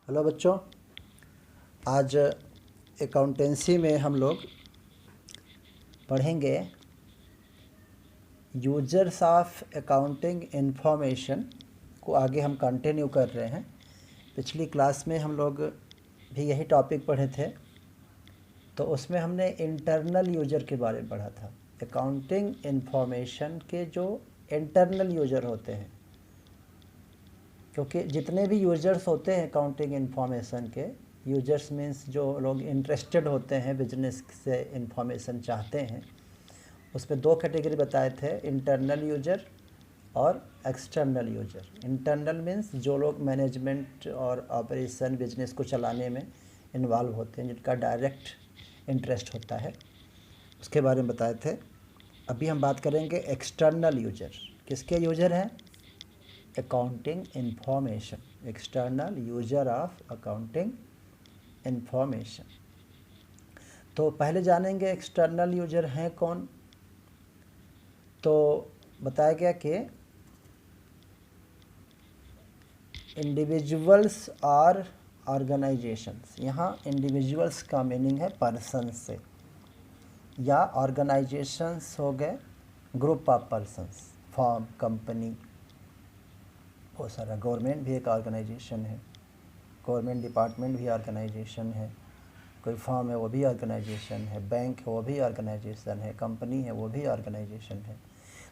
Hello बच्चों, आज accountancy में हम लोग पढ़ेंगे यूजर्स ऑफ अकाउंटिंग इंफॉर्मेशन को। आगे हम कंटिन्यू कर रहे हैं। पिछली क्लास में हम लोग भी यही टॉपिक पढ़े थे, तो उसमें हमने इंटरनल यूजर के बारे में पढ़ा था। अकाउंटिंग इंफॉर्मेशन के जो इंटरनल यूजर होते हैं, क्योंकि जितने भी यूजर्स होते हैं अकाउंटिंग इंफॉर्मेशन के, यूजर्स मीन्स जो लोग इंटरेस्टेड होते हैं, बिजनेस से इंफॉर्मेशन चाहते हैं, उसमें दो कैटेगरी बताए थे, इंटरनल यूजर और एक्सटर्नल यूजर। इंटरनल मीन्स जो लोग मैनेजमेंट और ऑपरेशन बिजनेस को चलाने में इन्वॉल्व होते हैं, जिनका डायरेक्ट इंटरेस्ट होता है, उसके बारे में बताए थे। अभी हम बात करेंगे एक्सटर्नल यूजर। किसके यूजर हैं? Accounting information, external user of accounting information. तो पहले जानेंगे एक्सटर्नल यूजर हैं कौन। तो बताया गया कि इंडिविजुअल्स और ऑर्गेनाइजेशंस। यहाँ इंडिविजुअल्स का मीनिंग है पर्सन से, या ऑर्गेनाइजेशंस हो गए group of persons, form, company, बहुत सारा। गवर्नमेंट भी एक ऑर्गेनाइजेशन है, गवर्नमेंट डिपार्टमेंट भी ऑर्गेनाइजेशन है, कोई फर्म है वो भी ऑर्गेनाइजेशन है, बैंक है वो भी ऑर्गेनाइजेशन है, कंपनी है वो भी ऑर्गेनाइजेशन है।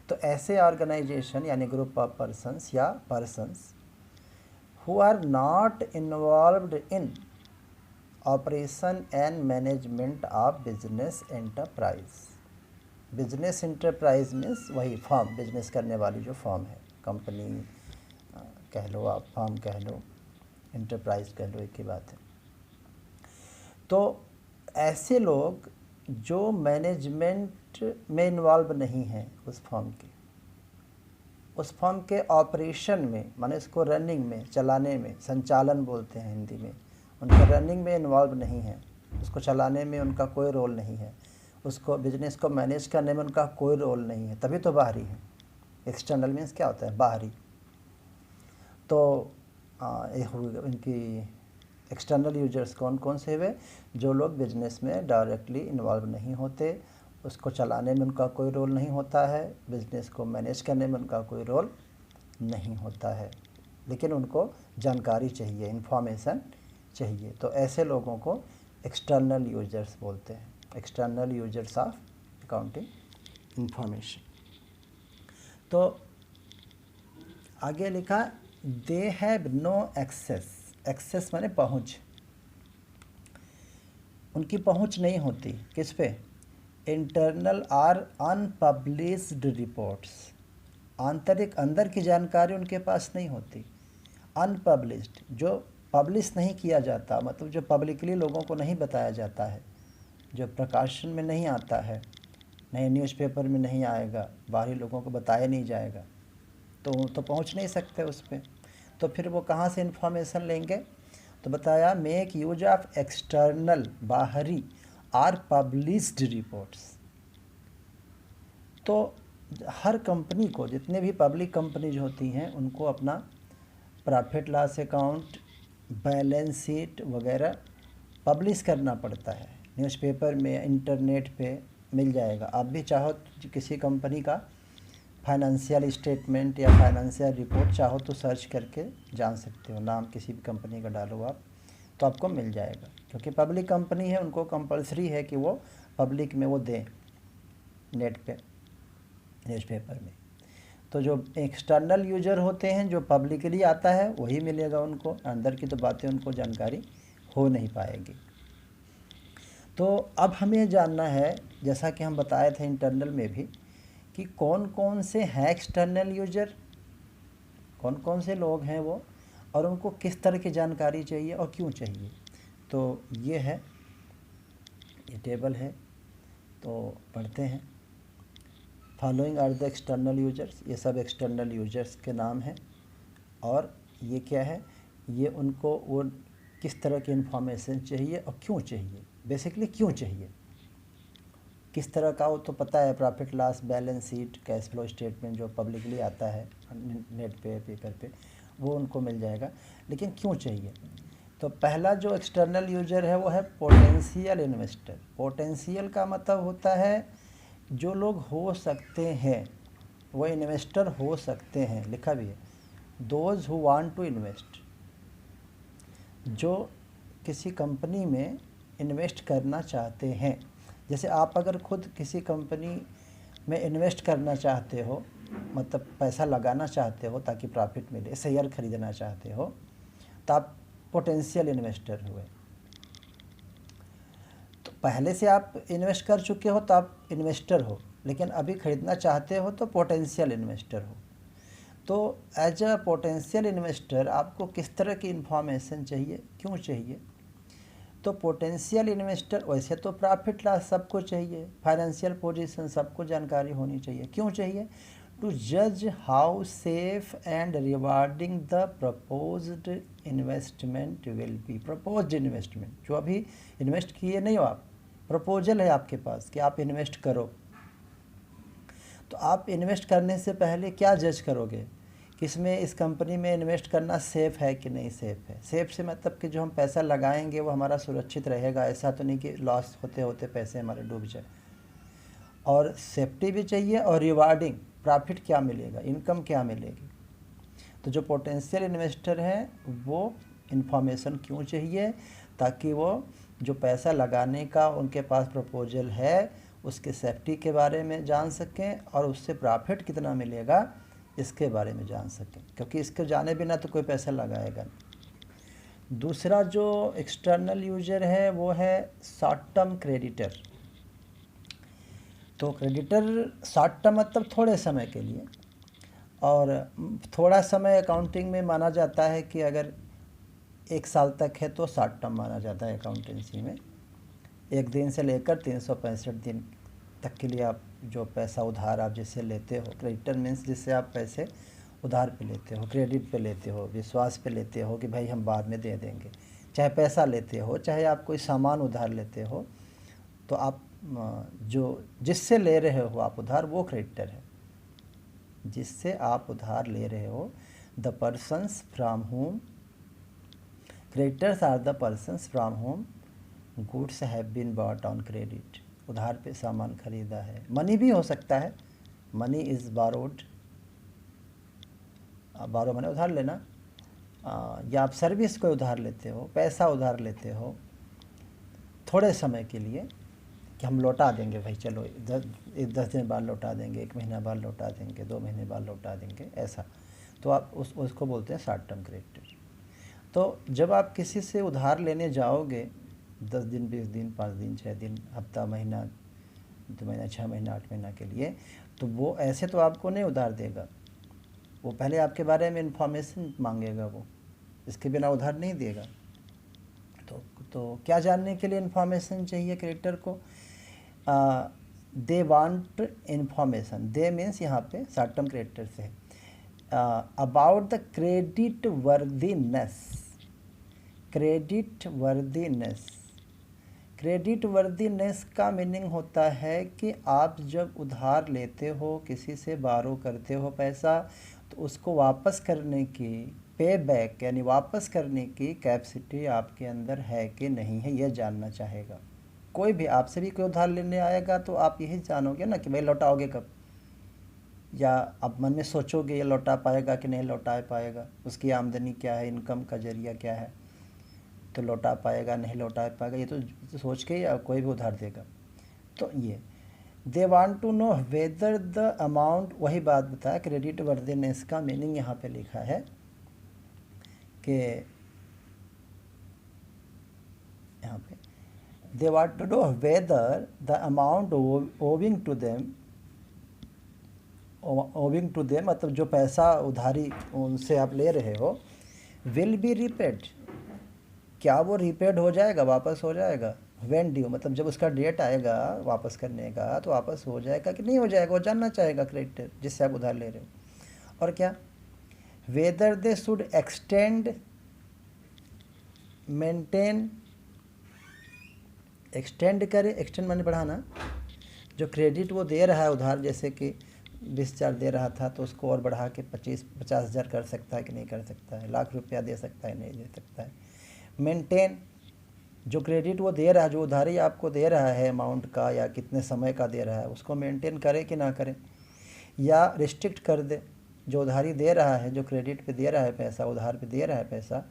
तो ऐसे ऑर्गेनाइजेशन यानी ग्रुप ऑफ पर्सन्स या persons who are not involved in operation and management of business enterprise. Business enterprise means वही फर्म, बिजनेस करने वाली जो फर्म है, कंपनी कह लो, आप फर्म कह लो, इंटरप्राइज कह लो, एक ही बात है। तो ऐसे लोग जो मैनेजमेंट में इन्वॉल्व नहीं हैं उस फर्म के ऑपरेशन में, माने इसको रनिंग में, चलाने में, संचालन बोलते हैं हिंदी में, उनका रनिंग में इन्वॉल्व नहीं है, उसको चलाने में उनका कोई रोल नहीं है, उसको बिजनेस को मैनेज करने में उनका कोई रोल नहीं है, तभी तो बाहरी है। एक्सटर्नल मीन्स क्या होता है? बाहरी। तो इनकी एक्सटर्नल यूजर्स कौन कौन से हुए? जो लोग बिजनेस में डायरेक्टली इन्वॉल्व नहीं होते, उसको चलाने में उनका कोई रोल नहीं होता है, बिजनेस को मैनेज करने में उनका कोई रोल नहीं होता है, लेकिन उनको जानकारी चाहिए, इन्फॉर्मेशन चाहिए। तो ऐसे लोगों को एक्सटर्नल यूजर्स बोलते हैं, external users of accounting information. तो आगे लिखा they have no access. Access माने पहुँच, उनकी पहुँच नहीं होती किस पे? इंटरनल और अनपब्लिश्ड रिपोर्ट्स। आंतरिक अंदर की जानकारी उनके पास नहीं होती। अनपब्लिश्ड, जो पब्लिश नहीं किया जाता, मतलब जो पब्लिकली लोगों को नहीं बताया जाता है, जो प्रकाशन में नहीं आता है, नए न्यूज़पेपर में नहीं आएगा, बाहरी लोगों को बताया नहीं जाएगा, तो पहुंच नहीं सकते उस पर। तो फिर वो कहाँ से इन्फॉर्मेशन लेंगे? तो बताया मेक यूज ऑफ एक्सटर्नल, बाहरी, आर पब्लिश्ड रिपोर्ट्स। तो हर कंपनी को, जितने भी पब्लिक कंपनीज होती हैं, उनको अपना profit loss account, balance sheet वगैरह पब्लिश करना पड़ता है। न्यूज़पेपर में, इंटरनेट पे मिल जाएगा। आप भी चाहो किसी कंपनी का फाइनेंशियल स्टेटमेंट या फाइनेंशियल रिपोर्ट चाहो तो सर्च करके जान सकते हो, नाम किसी भी कंपनी का डालो आप, तो आपको मिल जाएगा। क्योंकि पब्लिक कंपनी है, उनको कंपलसरी है कि वो पब्लिक में वो दें, नेट पे, न्यूज़पेपर में। तो जो एक्सटर्नल यूजर होते हैं, जो पब्लिकली आता है वही मिलेगा उनको, अंदर की तो बातें उनको जानकारी हो नहीं पाएगी। तो अब हमें जानना है, जैसा कि हम बताए थे इंटरनल में भी, कि कौन कौन से हैं एक्सटर्नल यूजर, कौन कौन से लोग हैं वो, और उनको किस तरह की जानकारी चाहिए और क्यों चाहिए। तो ये है, ये टेबल है, तो पढ़ते हैं। Following are the external users, ये सब एक्सटर्नल यूजर्स के नाम हैं। और ये क्या है? ये उनको वो किस तरह की इन्फॉर्मेशन चाहिए और क्यों चाहिए, बेसिकली क्यों चाहिए, किस तरह का, वो तो पता है, profit loss, balance sheet, cash flow statement जो पब्लिकली आता है नेट पे, पेपर पे, वो उनको मिल जाएगा, लेकिन क्यों चाहिए? तो पहला जो एक्सटर्नल यूजर है वो है पोटेंशियल इन्वेस्टर। पोटेंशियल का मतलब होता है जो लोग हो सकते हैं, वो इन्वेस्टर हो सकते हैं, लिखा भी है, those who want to invest, जो किसी कंपनी में इन्वेस्ट करना चाहते हैं। जैसे आप अगर खुद किसी कंपनी में इन्वेस्ट करना चाहते हो, मतलब पैसा लगाना चाहते हो ताकि प्रॉफिट मिले, शेयर खरीदना चाहते हो, तो आप पोटेंशियल इन्वेस्टर हुए। तो पहले से आप इन्वेस्ट कर चुके हो तो आप इन्वेस्टर हो, लेकिन अभी खरीदना चाहते हो तो पोटेंशियल इन्वेस्टर हो। तो एज अ पोटेंशियल इन्वेस्टर आपको किस तरह की इन्फॉर्मेशन चाहिए, क्यों चाहिए? तो पोटेंशियल इन्वेस्टर वैसे तो प्रॉफिट लॉस सबको चाहिए, फाइनेंशियल पोजीशन सबको जानकारी होनी चाहिए। क्यों चाहिए? टू जज how safe and rewarding the proposed investment will be. Proposed investment, जो अभी इन्वेस्ट किए नहीं हो आप, प्रपोजल है आपके पास कि आप इन्वेस्ट करो, तो आप इन्वेस्ट करने से पहले क्या जज करोगे कि इसमें, इस कंपनी में इन्वेस्ट करना सेफ़ है कि नहीं सेफ़ है। सेफ़ से मतलब कि जो हम पैसा लगाएंगे वो हमारा सुरक्षित रहेगा, ऐसा तो नहीं कि लॉस होते होते पैसे हमारे डूब जाए। और सेफ्टी भी चाहिए और रिवार्डिंग, प्रॉफिट क्या मिलेगा, इनकम क्या मिलेगी। तो जो पोटेंशियल इन्वेस्टर हैं वो इन्फॉर्मेशन क्यों चाहिए? ताकि वो जो पैसा लगाने का उनके पास प्रपोजल है उसके सेफ्टी के बारे में जान सकें और उससे प्रॉफिट कितना मिलेगा इसके बारे में जान सकें, क्योंकि इसके जाने बिना तो कोई पैसा लगाएगा नहीं। दूसरा जो एक्सटर्नल यूजर है वो है शॉर्ट टर्म क्रेडिटर। तो क्रेडिटर शॉर्ट टर्म मतलब थोड़े समय के लिए, और थोड़ा समय अकाउंटिंग में माना जाता है कि अगर 1 साल तक है तो शॉर्ट टर्म माना जाता है अकाउंटेंसी में। 1 दिन से लेकर 365 दिन तक के लिए आप जो पैसा उधार आप जिससे लेते हो, क्रेडिटर मीन्स जिससे आप पैसे उधार पे लेते हो, क्रेडिट पे लेते हो, विश्वास पे लेते हो कि भाई हम बाद में दे देंगे। चाहे पैसा लेते हो, चाहे आप कोई सामान उधार लेते हो, तो आप जो जिससे ले रहे हो आप उधार, वो क्रेडिटर है। जिससे आप उधार ले रहे हो, the persons from whom, creditors are the persons from whom goods have been bought on credit. उधार पे सामान खरीदा है। मनी भी हो सकता है, मनी इज़ बारोड, बारो मैंने उधार लेना, या आप सर्विस को उधार लेते हो, पैसा उधार लेते हो थोड़े समय के लिए कि हम लौटा देंगे भाई, चलो 10 दिन बाद लौटा देंगे, 1 महीना बाद लौटा देंगे, 2 महीने बाद लौटा देंगे, ऐसा। तो आप उसको बोलते हैं शॉर्ट टर्म क्रेडिटर। तो जब आप किसी से उधार लेने जाओगे 10 दिन, 20 दिन, 5 दिन, 6 दिन, हफ्ता, महीना, 2 महीना, 6 महीना, 8 महीना के लिए, तो वो ऐसे तो आपको नहीं उधार देगा। वो पहले आपके बारे में इन्फॉर्मेशन मांगेगा, वो इसके बिना उधार नहीं देगा। तो क्या जानने के लिए इन्फॉर्मेशन चाहिए क्रेडिटर को? They want information, they means यहाँ पे short term creditor say about the credit worthiness. Credit worthiness, credit worthiness का मीनिंग होता है कि आप जब उधार लेते हो, किसी से बारो करते हो पैसा, तो उसको वापस करने की, पे बैक यानी वापस करने की कैपेसिटी आपके अंदर है कि नहीं है, यह जानना चाहेगा। कोई भी आपसे भी कोई उधार लेने आएगा तो आप यही जानोगे ना कि भाई लौटाओगे कब, या आप मन में सोचोगे ये लौटा पाएगा कि नहीं लौटा पाएगा, उसकी आमदनी क्या है, इनकम का जरिया क्या है, तो लौटा पाएगा नहीं लौटा पाएगा, ये तो सोच के या कोई भी उधार देगा। तो ये they want to know whether the amount, वही बात बताया, क्रेडिट वर्दीनेस का मीनिंग यहाँ पे लिखा है कि यहाँ पे they want to know whether the amount owing to them, owing to them मतलब जो पैसा उधारी उनसे आप ले रहे हो, विल बी रिपेड, क्या वो रिपेड हो जाएगा, वापस हो जाएगा। व्हेन ड्यू मतलब जब उसका डेट आएगा वापस करने का, तो वापस हो जाएगा कि नहीं हो जाएगा, वो जानना चाहेगा क्रेडिटर जिससे आप उधार ले रहे हो। और क्या, whether they should extend, maintain, extend करे, एक्सटेंड माने बढ़ाना, जो क्रेडिट वो दे रहा है उधार, जैसे कि 20,000 दे रहा था तो उसको और बढ़ा के 50,000 कर सकता है कि नहीं कर सकता है, लाख रुपया दे सकता है नहीं दे सकता है। मेंटेन, जो क्रेडिट वो दे रहा है, जो उधारी आपको दे रहा है अमाउंट का या कितने समय का दे रहा है, उसको मेंटेन करे कि ना करे, या रिस्ट्रिक्ट कर दे। जो उधारी दे रहा है, जो क्रेडिट पे दे रहा है पैसा, उधार पे दे रहा है पैसा,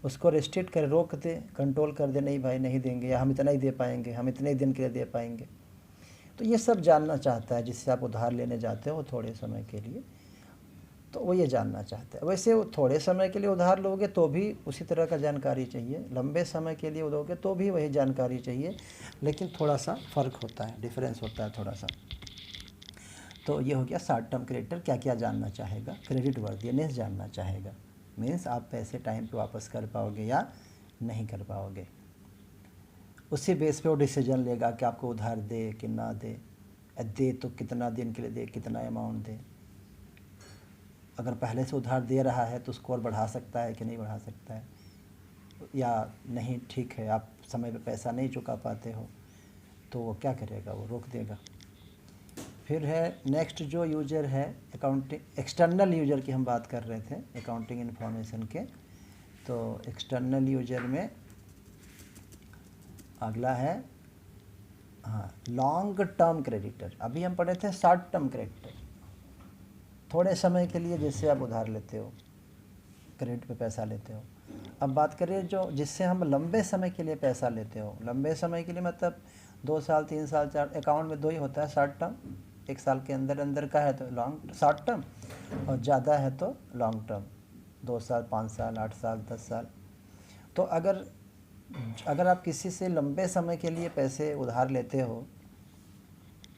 उसको रिस्ट्रिक्ट कर, रोक दे, कंट्रोल कर दे, नहीं भाई नहीं देंगे, या हम इतना ही दे पाएंगे, हम इतने ही दिन के लिए दे पाएंगे। तो ये सब जानना चाहता है जिससे आप उधार लेने जाते हो थोड़े समय के लिए, तो वो ये जानना चाहते हैं। वैसे वो थोड़े समय के लिए उधार लोगे तो भी उसी तरह का जानकारी चाहिए, लंबे समय के लिए लोगे तो भी वही जानकारी चाहिए, लेकिन थोड़ा सा फ़र्क होता है, डिफरेंस होता है थोड़ा सा। तो ये हो गया शॉर्ट टर्म क्रेडिटर क्या क्या जानना चाहेगा, क्रेडिट वर्दीनेस जानना चाहेगा, मीन्स आप पैसे टाइम पे वापस कर पाओगे या नहीं कर पाओगे। उसी बेस पे वो डिसीजन लेगा कि आपको उधार दे कि ना दे, दे तो कितना दिन के लिए दे, कितना अमाउंट दे। अगर पहले से उधार दे रहा है तो उसको और बढ़ा सकता है कि नहीं बढ़ा सकता है, या नहीं ठीक है आप समय पे पैसा नहीं चुका पाते हो तो वो क्या करेगा, वो रोक देगा। फिर है नेक्स्ट जो यूजर है अकाउंटिंग एक्सटर्नल यूजर की हम बात कर रहे थे अकाउंटिंग इन्फॉर्मेशन के। तो एक्सटर्नल यूजर में अगला है लॉन्ग टर्म क्रेडिटर। अभी हम पढ़े थे शॉर्ट टर्म क्रेडिटर, थोड़े समय के लिए जिससे आप उधार लेते हो, क्रेडिट पे पैसा लेते हो। अब बात करें जो जिससे हम लंबे समय के लिए पैसा लेते हो, लंबे समय के लिए मतलब 2 साल 3 साल 4, अकाउंट में 2 ही होता है शॉर्ट टर्म, 1 साल के अंदर अंदर का है तो लॉन्ग शॉर्ट टर्म, और ज़्यादा है तो लॉन्ग टर्म, 2 साल 5 साल 8 साल 10 साल। तो अगर आप किसी से लंबे समय के लिए पैसे उधार लेते हो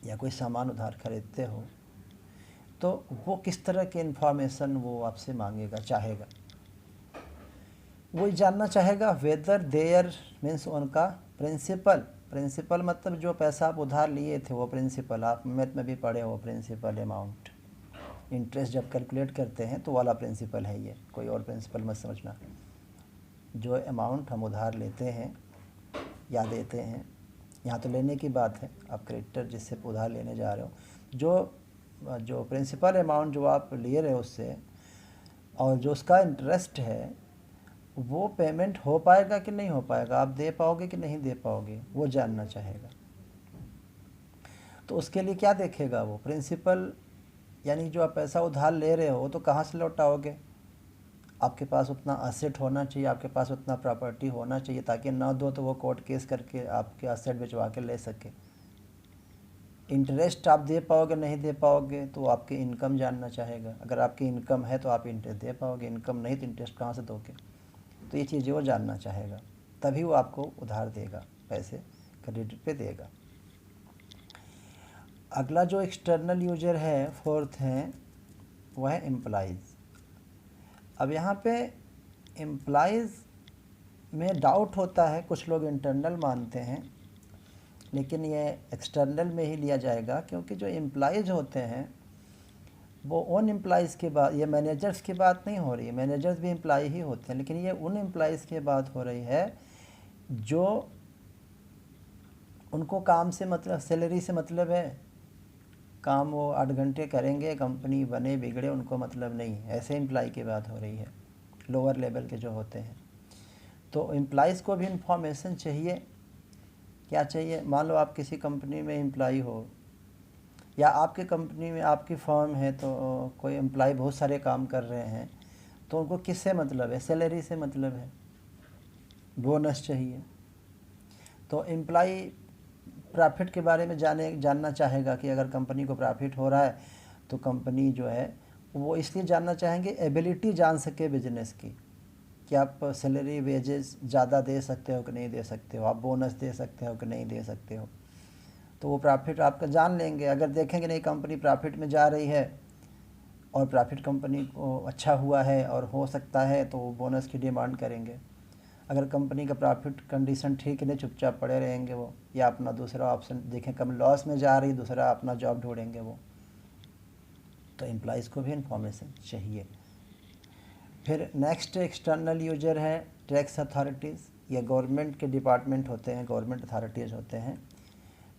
या कोई सामान उधार खरीदते हो तो वो किस तरह के इन्फॉर्मेशन वो आपसे मांगेगा, चाहेगा। वो जानना चाहेगा वेदर देयर मीन्स उनका प्रिंसिपल मतलब जो पैसा आप उधार लिए थे वो प्रिंसिपल, आप मैथ में भी पढ़े हो प्रिंसिपल अमाउंट, इंटरेस्ट जब कैलकुलेट करते हैं तो वाला प्रिंसिपल है ये, कोई और प्रिंसिपल मत समझना। जो अमाउंट हम उधार लेते हैं या देते हैं, यहाँ तो लेने की बात है, आप क्रेडिटर जिससे उधार लेने जा रहे हो, जो प्रिंसिपल अमाउंट जो आप लिए रहे हो उससे, और जो उसका इंटरेस्ट है वो पेमेंट हो पाएगा कि नहीं हो पाएगा, आप दे पाओगे कि नहीं दे पाओगे, वो जानना चाहेगा। तो उसके लिए क्या देखेगा वो प्रिंसिपल, यानी जो आप पैसा उधार ले रहे हो तो कहाँ से लौटाओगे, आपके पास उतना असेट होना चाहिए, आपके पास उतना प्रॉपर्टी होना चाहिए ताकि ना दो तो वो कोर्ट केस करके आपके असेट बेचवा के ले सके। इंटरेस्ट आप दे पाओगे नहीं दे पाओगे तो आपकी इनकम जानना चाहेगा, अगर आपकी इनकम है तो आप इंटरेस्ट दे पाओगे, इनकम नहीं तो इंटरेस्ट कहाँ से दोगे। तो ये चीज़ें वो जानना चाहेगा, तभी वो आपको उधार देगा, पैसे क्रेडिट पे देगा। अगला जो एक्सटर्नल यूजर है फोर्थ है वह है एम्प्लॉइज़। अब यहाँ पे एम्प्लॉइज़ में डाउट होता है, कुछ लोग इंटरनल मानते हैं, लेकिन ये एक्सटर्नल में ही लिया जाएगा क्योंकि जो एम्प्लॉइज़ होते हैं वो उन एम्प्लॉइज़ के बाद, ये मैनेजर्स की बात नहीं हो रही है, मैनेजर्स भी एम्प्लॉय ही होते हैं, लेकिन ये उन एम्प्लॉइज़ की बात हो रही है जो उनको काम से मतलब, सैलरी से मतलब है, काम वो 8 घंटे करेंगे, कंपनी बने बिगड़े उनको मतलब नहीं, ऐसे एम्प्लॉय की बात हो रही है, लोअर लेवल के जो होते हैं। तो एम्प्लॉइज़ को भी इंफॉर्मेशन चाहिए। क्या चाहिए, मान लो आप किसी कंपनी में एम्प्लॉय हो या आपके कंपनी में आपकी फर्म है तो कोई एम्प्लॉय बहुत सारे काम कर रहे हैं, तो उनको किससे मतलब है, सैलरी से मतलब है, बोनस चाहिए। तो एम्प्लॉय प्रॉफिट के बारे में जानना चाहेगा कि अगर कंपनी को प्रॉफिट हो रहा है तो कंपनी जो है वो इसलिए जानना चाहेंगे, एबिलिटी जान सके बिजनेस की, कि आप सैलरी वेजेस ज़्यादा दे सकते हो कि नहीं दे सकते हो, आप बोनस दे सकते हो कि नहीं दे सकते हो। तो वो प्रॉफिट आपका जान लेंगे, अगर देखेंगे नहीं कंपनी प्रॉफिट में जा रही है और प्रॉफिट कंपनी को अच्छा हुआ है और हो सकता है तो वो बोनस की डिमांड करेंगे। अगर कंपनी का प्रॉफिट कंडीशन ठीक है, चुपचाप पड़े रहेंगे वो, या अपना दूसरा ऑप्शन देखें कम लॉस में जा रही, दूसरा अपना जॉब ढूंढेंगे वो। तो एम्प्लॉइज़ को भी इंफॉर्मेशन चाहिए। फिर नेक्स्ट एक्सटर्नल यूजर है टैक्स अथॉरिटीज़, ये गवर्नमेंट के डिपार्टमेंट होते हैं, गवर्नमेंट अथॉरिटीज़ होते हैं।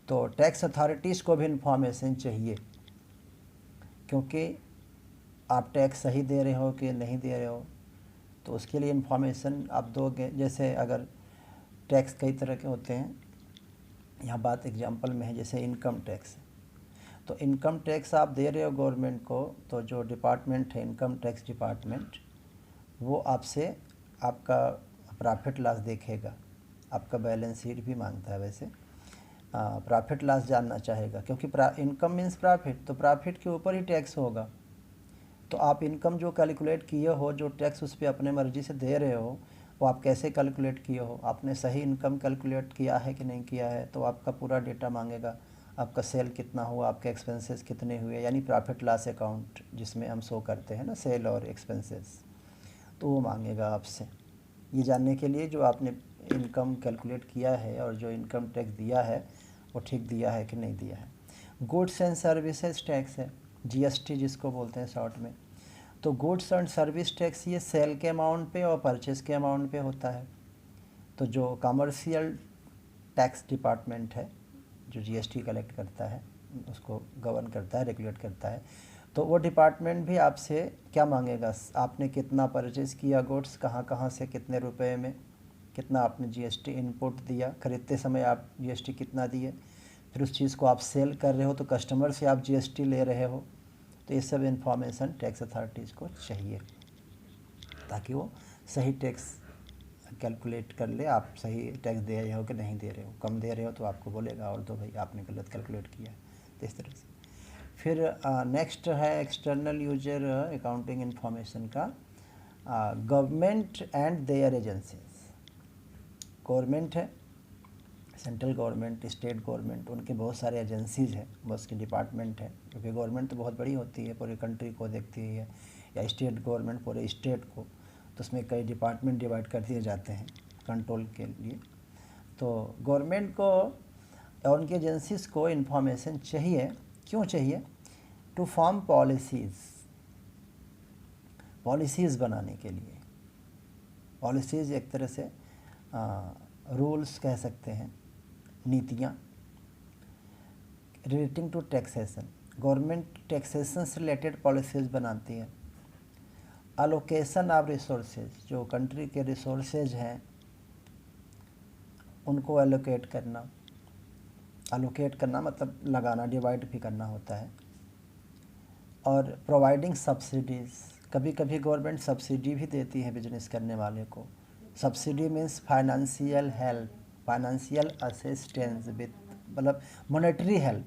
तो टैक्स अथॉरिटीज़ को भी इंफॉर्मेशन चाहिए, क्योंकि आप टैक्स सही दे रहे हो कि नहीं दे रहे हो। तो उसके लिए इन्फॉर्मेशन आप दोगे। जैसे अगर टैक्स कई तरह के होते हैं, यहाँ बात एग्जांपल में है, जैसे इनकम टैक्स। तो इनकम टैक्स आप दे रहे हो गवर्नमेंट को, तो जो डिपार्टमेंट है इनकम टैक्स डिपार्टमेंट, वो आपसे आपका प्रॉफिट लॉस देखेगा, आपका बैलेंस शीट भी मांगता है वैसे, प्रॉफिट लॉस जानना चाहेगा, क्योंकि इनकम मीन्स प्रॉफिट, तो प्रॉफिट के ऊपर ही टैक्स होगा। तो आप इनकम जो कैलकुलेट किए हो, जो टैक्स उस पर अपने मर्ज़ी से दे रहे हो, वो आप कैसे कैलकुलेट किए हो, आपने सही इनकम कैलकुलेट किया है कि नहीं किया है, तो आपका पूरा डेटा मांगेगा। आपका सेल कितना हुआ, आपके एक्सपेंसेस कितने हुए, यानी प्रॉफिट लॉस अकाउंट जिसमें हम शो करते हैं ना सेल और एक्सपेंसेस, तो वो मांगेगा आपसे ये जानने के लिए जो आपने इनकम कैलकुलेट किया है और जो इनकम टैक्स दिया है वो ठीक दिया है कि नहीं दिया है। गुड्स एंड सर्विसेज टैक्स है, जीएसटी जिसको बोलते हैं शॉर्ट में। तो गुड्स एंड सर्विस टैक्स ये सेल के अमाउंट पे और परचेस के अमाउंट पे होता है। तो जो कमर्शियल टैक्स डिपार्टमेंट है जो जीएसटी कलेक्ट करता है, उसको गवर्न करता है, रेगुलेट करता है, तो वो डिपार्टमेंट भी आपसे क्या मांगेगा, आपने कितना परचेज़ किया गुड्स, कहाँ कहाँ से, कितने रुपए में, कितना आपने जीएसटी इनपुट दिया, खरीदते समय आप जीएसटी कितना दिए, फिर उस चीज़ को आप सेल कर रहे हो तो कस्टमर से आप जीएसटी ले रहे हो। तो ये सब इन्फॉर्मेशन टैक्स अथॉरिटीज़ को चाहिए ताकि वो सही टैक्स कैलकुलेट कर ले, आप सही टैक्स दे रहे हो कि नहीं दे रहे हो। कम दे रहे हो तो आपको बोलेगा और तो भाई आपने गलत कैलकुलेट किया है, तो इस तरह से। फिर नेक्स्ट है एक्सटर्नल यूजर अकाउंटिंग इन्फॉर्मेशन का, government and their agencies. Government है, सेंट्रल गवर्नमेंट, स्टेट गवर्नमेंट, उनके बहुत सारे एजेंसीज़ हैं, बस के डिपार्टमेंट है, क्योंकि गवर्नमेंट तो बहुत बड़ी होती है, पूरी कंट्री को देखती है, या स्टेट गवर्नमेंट पूरे स्टेट को, तो उसमें कई डिपार्टमेंट डिवाइड कर दिए जाते हैं कंट्रोल के लिए। तो गवर्नमेंट को और उनकी एजेंसीज़ को इन्फॉर्मेशन चाहिए, क्यों चाहिए, टू फॉर्म पॉलिसीज़ बनाने के लिए। पॉलिसीज़ एक तरह से रूल्स कह सकते हैं, नीतियाँ relating to taxation. Government taxation से रिलेटेड पॉलिसीज़ बनाती है। अलोकेशन ऑफ रिसोर्सेज, जो कंट्री के रिसोर्सेज हैं उनको एलोकेट करना, अलोकेट करना मतलब लगाना, डिवाइड भी करना होता है। और प्रोवाइडिंग सब्सिडीज़, कभी कभी गवर्नमेंट सब्सिडी भी देती है बिजनेस करने वाले को। Subsidy means financial help, financial assistance with, मतलब मॉनेटरी हेल्प,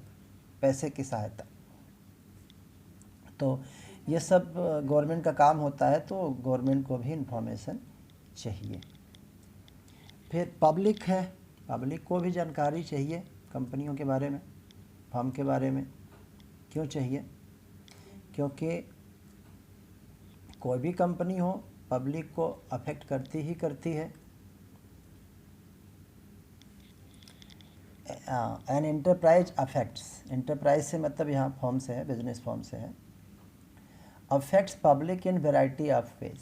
पैसे की सहायता। तो ये सब गवर्नमेंट का काम होता है, तो गवर्नमेंट को भी इंफॉर्मेशन चाहिए। फिर पब्लिक है, पब्लिक को भी जानकारी चाहिए कंपनियों के बारे में, फर्म के बारे में। क्यों चाहिए, क्योंकि कोई भी कंपनी हो पब्लिक को अफेक्ट करती ही करती है। एन एंटरप्राइज अफेक्ट्स, एंटरप्राइज से मतलब यहाँ फॉर्म से है, बिजनेस फॉर्म से है। Affects public in variety of ways.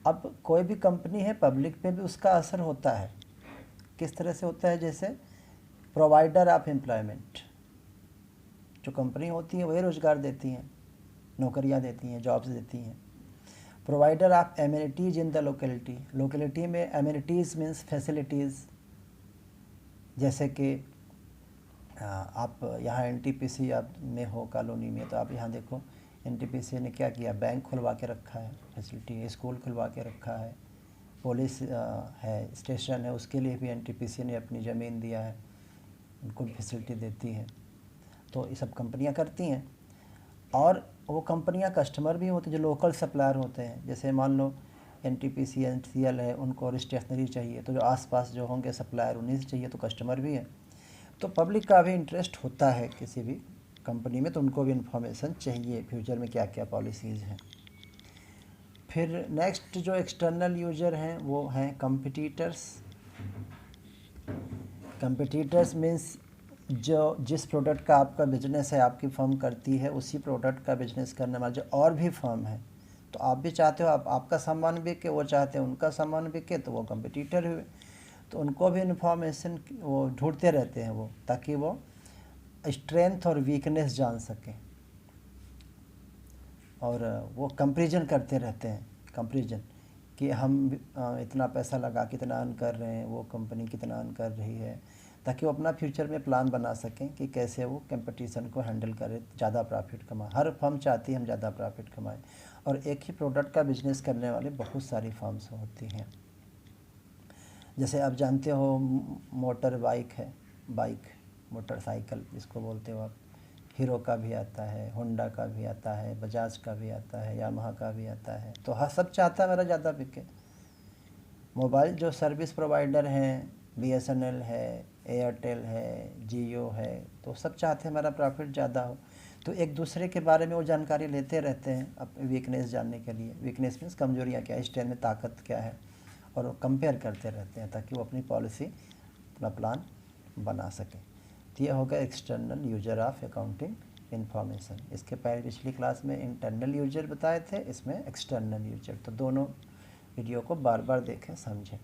अब कोई भी कंपनी है, पब्लिक पे भी उसका असर होता है। किस तरह से होता है, जैसे प्रोवाइडर ऑफ एम्प्लॉयमेंट, जो कंपनी होती है वही रोज़गार देती हैं, नौकरियां देती हैं, जॉब्स देती हैं। Provider of amenities in the locality, locality में एमिनिटीज़ मीन्स फैसिलिटीज़, जैसे कि आप यहाँ एनटीपीसी आप में हो कॉलोनी में, तो आप यहाँ देखो एनटीपीसी ने क्या किया, बैंक खुलवा के रखा है, फैसिलिटी, स्कूल खुलवा के रखा है, पुलिस है, स्टेशन है, उसके लिए भी एनटीपीसी ने अपनी ज़मीन दिया है, उनको भी फैसिलिटी देती है। तो ये सब कंपनियां करती हैं। और वो कंपनियां कस्टमर भी होते हैं, जो लोकल सप्लायर होते हैं। जैसे मान लो एनटीपीसी एनसीएल है, उनको स्टेशनरी चाहिए, तो जो आसपास जो होंगे सप्लायर उन्हीं से चाहिए, तो कस्टमर भी है। तो पब्लिक का भी इंटरेस्ट होता है किसी भी कंपनी में, तो उनको भी इंफॉर्मेशन चाहिए फ्यूचर में क्या क्या पॉलिसीज़ हैं। फिर नेक्स्ट जो एक्सटर्नल यूजर हैं वो हैं कंपिटिटर्स। कंपिटिटर्स मीन्स जो जिस प्रोडक्ट का आपका बिजनेस है, आपकी फर्म करती है, उसी प्रोडक्ट का बिजनेस करने वाले जो और भी फर्म है, तो आप भी चाहते हो आपका सामान बिके, वो चाहते हैं उनका सामान बिके, तो वो कंपिटिटर हुए। तो उनको भी इन्फॉर्मेशन वो ढूंढते रहते हैं वो, ताकि वो स्ट्रेंथ और वीकनेस जान सकें, और वो कंपैरिजन करते रहते हैं। कंपैरिजन कि हम इतना पैसा लगा कितना अर्न कर रहे हैं, वो कंपनी कितना अर्न कर रही है, ताकि वो अपना फ्यूचर में प्लान बना सकें कि कैसे वो कंपटीशन को हैंडल करें, ज़्यादा प्रॉफिट कमाएं। हर फर्म चाहती है हम ज़्यादा प्रॉफिट कमाएं, और एक ही प्रोडक्ट का बिजनेस करने वाले बहुत सारी फर्म्स होती हैं। जैसे आप जानते हो मोटर बाइक है, बाइक मोटरसाइकिल जिसको बोलते हो आप, हीरो का भी आता है, होंडा का भी आता है, बजाज का भी आता है, यामाहा का भी आता है। तो हाँ, सब चाहता है मेरा ज़्यादा बिके। मोबाइल जो सर्विस प्रोवाइडर हैं, BSNL है, एयरटेल है, जियो है, तो सब चाहते हैं हमारा प्रॉफिट ज़्यादा हो। तो एक दूसरे के बारे में वो जानकारी लेते रहते हैं अपनी वीकनेस जानने के लिए। वीकनेस मीन्स कमजोरियाँ क्या है, इस टाइम में ताकत क्या है, और वो कंपेयर करते रहते हैं ताकि वो अपनी पॉलिसी, अपना प्लान बना सकें। तो ये होगा external user of accounting information. इसके पहले पिछली क्लास में इंटरनल यूजर बताए थे, इसमें एक्सटर्नल यूजर। तो दोनों वीडियो को बार बार देखें, समझें।